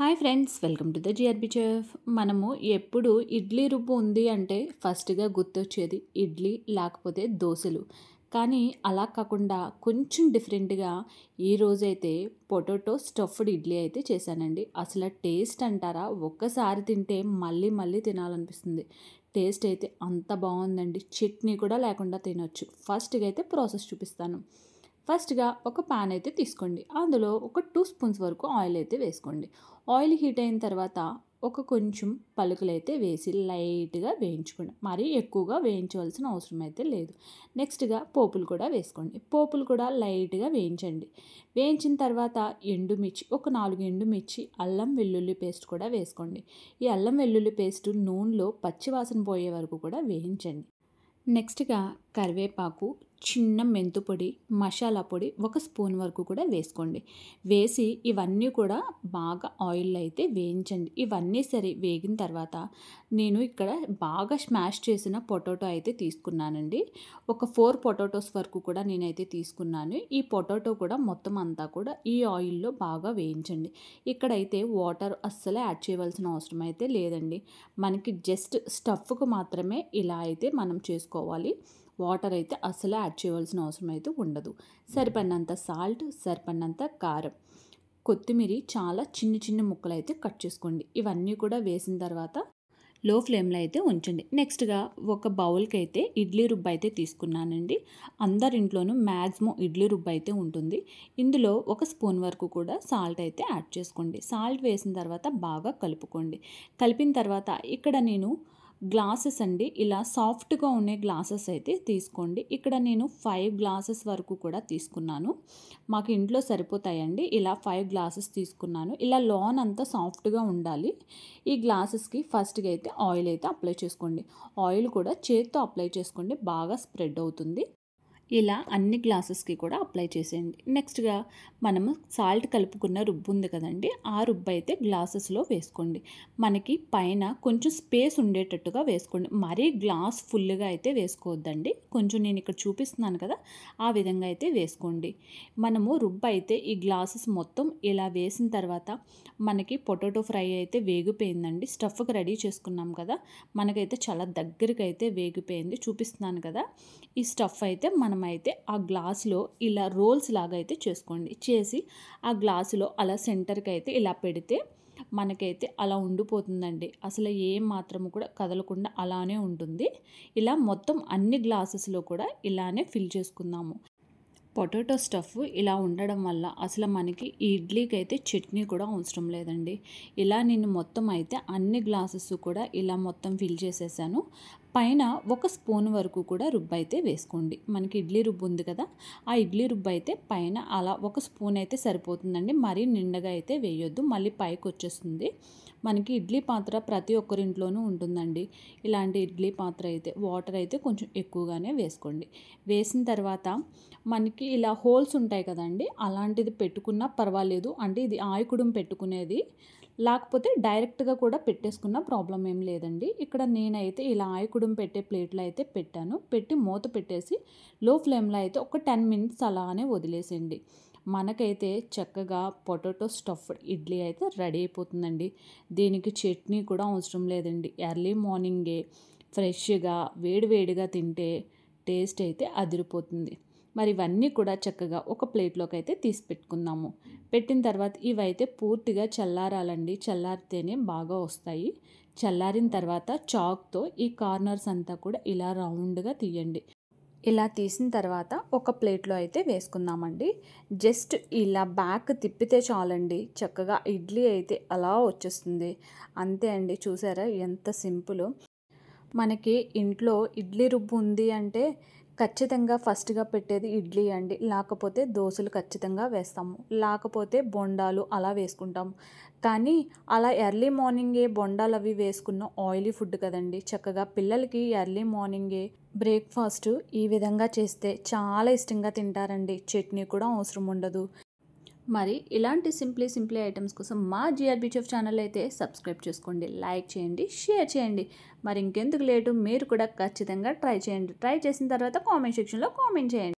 Hi friends, welcome to the GRB chef. మనము ఎప్పుడు ఇడ్లీ రుబ్బు ఉంది అంటే ఫస్ట్గా గుర్తొచ్చేది ఇడ్లీ లేకపోతే దోశలు. కానీ అలా కాకుండా కొంచెం డిఫరెంట్గా ఈరోజైతే పొటాటో స్టఫ్డ్ ఇడ్లీ అయితే చేశానండి. అసలు టేస్ట్ అంటారా, ఒక్కసారి తింటే మళ్ళీ మళ్ళీ తినాలనిపిస్తుంది. టేస్ట్ అయితే అంత బాగుందండి. చట్నీ కూడా లేకుండా తినొచ్చు. ఫస్ట్గా అయితే ప్రాసెస్ చూపిస్తాను. ఫస్ట్గా ఒక ప్యాన్ అయితే తీసుకోండి. అందులో ఒక 2 స్పూన్స్ వరకు ఆయిల్ అయితే వేసుకోండి. ఆయిల్ హీట్ అయిన తర్వాత ఒక కొంచెం పలుకులు అయితే వేసి లైట్గా వేయించుకోండి. మరీ ఎక్కువగా వేయించవలసిన అవసరం అయితే లేదు. నెక్స్ట్గా పోపులు కూడా వేసుకోండి. పోపులు కూడా లైట్గా వేయించండి. వేయించిన తర్వాత ఎండుమిర్చి, ఒక 4 ఎండుమిర్చి, అల్లం వెల్లుల్లి పేస్ట్ కూడా వేసుకోండి. ఈ అల్లం వెల్లుల్లి పేస్ట్ నూనెలో పచ్చివాసన పోయే వరకు కూడా వేయించండి. నెక్స్ట్గా కరివేపాకు, చిన్న మెంతు పొడి, మసాలా పొడి 1 స్పూన్ వరకు కూడా వేసుకోండి. వేసి ఇవన్నీ కూడా బాగా ఆయిల్లో అయితే వేయించండి. ఇవన్నీ సరే వేగిన తర్వాత నేను ఇక్కడ బాగా స్మాష్ చేసిన పొటాటో అయితే తీసుకున్నానండి. ఒక 4 పొటాటోస్ వరకు కూడా నేనైతే తీసుకున్నాను. ఈ పొటాటో కూడా మొత్తం అంతా కూడా ఈ ఆయిల్లో బాగా వేయించండి. ఇక్కడైతే వాటర్ అస్సలు యాడ్ చేయవలసిన అవసరం అయితే లేదండి. మనకి జస్ట్ స్టఫ్కు మాత్రమే ఇలా అయితే మనం చేసుకోవాలి. వాటర్ అయితే అస్సలు యాడ్ చేయవలసిన అవసరం అయితే ఉండదు. సరిపడినంత సాల్ట్, సరిపడినంత కారం, కొత్తిమీర చాలా చిన్న చిన్న ముక్కలు అయితే కట్ చేసుకోండి. ఇవన్నీ కూడా వేసిన తర్వాత లో ఫ్లేమ్లో అయితే ఉంచండి. నెక్స్ట్గా ఒక బౌల్కి అయితే ఇడ్లీ రుబ్బు అయితే తీసుకున్నానండి. అందరింట్లోనూ మ్యాక్సిమం ఇడ్లీ రుబ్బు అయితే ఉంటుంది. ఇందులో 1 స్పూన్ వరకు కూడా సాల్ట్ అయితే యాడ్ చేసుకోండి. సాల్ట్ వేసిన తర్వాత బాగా కలుపుకోండి. కలిపిన తర్వాత ఇక్కడ నేను గ్లాసెస్ అండి, ఇలా సాఫ్ట్గా ఉండే గ్లాసెస్ అయితే తీసుకోండి. ఇక్కడ నేను 5 గ్లాసెస్ వరకు కూడా తీసుకున్నాను. మాకు ఇంట్లో సరిపోతాయండి. ఇలా 5 గ్లాసెస్ తీసుకున్నాను. ఇలా లోన్ అంతా సాఫ్ట్గా ఉండాలి. ఈ గ్లాసెస్కి ఫస్ట్గా అయితే ఆయిల్ అయితే అప్లై చేసుకోండి. ఆయిల్ కూడా చేత్తో అప్లై చేసుకోండి, బాగా స్ప్రెడ్ అవుతుంది. ఇలా అన్ని గ్లాసెస్కి కూడా అప్లై చేసేయండి. నెక్స్ట్గా మనము సాల్ట్ కలుపుకున్న రుబ్బు ఉంది కదండి, ఆ రుబ్బు అయితే గ్లాసెస్లో వేసుకోండి. మనకి పైన కొంచెం స్పేస్ ఉండేటట్టుగా వేసుకోండి. మరీ గ్లాస్ ఫుల్గా అయితే వేసుకోవద్దండి. కొంచెం నేను ఇక్కడ చూపిస్తున్నాను కదా, ఆ విధంగా అయితే వేసుకోండి. మనము రుబ్బు అయితే ఈ గ్లాసెస్ మొత్తం ఇలా వేసిన తర్వాత మనకి పొటాటో ఫ్రై అయితే వేగిపోయిందండి. స్టఫ్కి రెడీ చేసుకున్నాం కదా, మనకైతే చాలా దగ్గరికి అయితే వేగిపోయింది. చూపిస్తున్నాను కదా, ఈ స్టఫ్ అయితే మనమైతే ఆ గ్లాసులో ఇలా రోల్స్ లాగా అయితే చేసుకోండి. చేసి ఆ గ్లాసులో అలా సెంటర్కి అయితే ఇలా పెడితే మనకైతే అలా ఉండిపోతుందండి. అసలు ఏం మాత్రము కూడా కదలకుండా అలానే ఉంటుంది. ఇలా మొత్తం అన్ని గ్లాసెస్లో కూడా ఇలానే ఫిల్ చేసుకుందాము. పొటాటో స్టఫ్ ఇలా ఉండడం వల్ల అసలు మనకి ఈ ఇడ్లీకి అయితే చట్నీ కూడా అవసరం లేదండి. ఇలా నేను మొత్తం అయితే అన్ని గ్లాసెస్ కూడా ఇలా మొత్తం ఫిల్ చేసేసాను. పైన 1 స్పూన్ వరకు కూడా రుబ్బు అయితే వేసుకోండి. మనకి ఇడ్లీ రుబ్బు ఉంది కదా, ఆ ఇడ్లీ రుబ్బు అయితే పైన అలా 1 స్పూన్ అయితే సరిపోతుందండి. మరీ నిండగా అయితే వేయొద్దు, మళ్ళీ పైకి వచ్చేస్తుంది. మనకి ఇడ్లీ పాత్ర ప్రతి ఒక్కరింట్లోనూ ఉంటుందండి. ఇలాంటి ఇడ్లీ పాత్ర అయితే వాటర్ అయితే కొంచెం ఎక్కువగానే వేసుకోండి. వేసిన తర్వాత మనకి ఇలా హోల్స్ ఉంటాయి కదండి, అలాంటిది పెట్టుకున్నా పర్వాలేదు. అంటే ఇది ఆయకుడం పెట్టుకునేది, లేకపోతే డైరెక్ట్గా కూడా పెట్టేసుకున్న ప్రాబ్లం ఏం లేదండి. ఇక్కడ నేనైతే ఇలా ఆయకుడం పెట్టే ప్లేట్లో అయితే పెట్టాను. పెట్టి మూత పెట్టేసి లో ఫ్లేమ్లో అయితే ఒక 10 మినిట్స్ అలానే వదిలేసేయండి. మనకైతే చక్కగా పొటాటో స్టఫ్డ్ ఇడ్లీ అయితే రెడీ అయిపోతుందండి. దీనికి చట్నీ కూడా అవసరం లేదండి. ఎర్లీ మార్నింగే ఫ్రెష్గా వేడివేడిగా తింటే టేస్ట్ అయితే అదిరిపోతుంది. మరి ఇవన్నీ కూడా చక్కగా ఒక ప్లేట్లోకి అయితే తీసి పెట్టుకుందాము. పెట్టిన తర్వాత ఇవైతే పూర్తిగా చల్లారాలండి. చల్లారితేనే బాగా వస్తాయి. చల్లారిన తర్వాత చాక్తో ఈ కార్నర్స్ అంతా కూడా ఇలా రౌండ్గా తీయండి. ఇలా తీసిన తర్వాత ఒక ప్లేట్లో అయితే వేసుకుందామండి. జస్ట్ ఇలా బ్యాక్ తిప్పితే చాలండి, చక్కగా ఇడ్లీ అయితే అలా వచ్చేస్తుంది. అంతే అండి, చూసారా ఎంత సింపుల్. మనకి ఇంట్లో ఇడ్లీ రుబ్బు ఉంది అంటే ఖచ్చితంగా ఫస్ట్గా పెట్టేది ఇడ్లీ అండి. లేకపోతే దోశలు ఖచ్చితంగా వేస్తాము, లేకపోతే బొండాలు అలా వేసుకుంటాము. కానీ అలా ఎర్లీ మార్నింగే బొండాలు అవి వేసుకున్న ఆయిలీ ఫుడ్ కదండి. చక్కగా పిల్లలకి ఎర్లీ మార్నింగే బ్రేక్ఫాస్ట్ ఈ విధంగా చేస్తే చాలా ఇష్టంగా తింటారండి. చట్నీ కూడా అవసరం ఉండదు. మరి ఇలాంటి సింప్లీ ఐటమ్స్ కోసం మా జిఆర్బి చెఫ్ ఛానల్ అయితే సబ్స్క్రైబ్ చేసుకోండి, లైక్ చేయండి, షేర్ చేయండి. మరి ఇంకెందుకు లేటు, మీరు కూడా ఖచ్చితంగా ట్రై చేయండి. ట్రై చేసిన తర్వాత కామెంట్ సెక్షన్లో కామెంట్ చేయండి.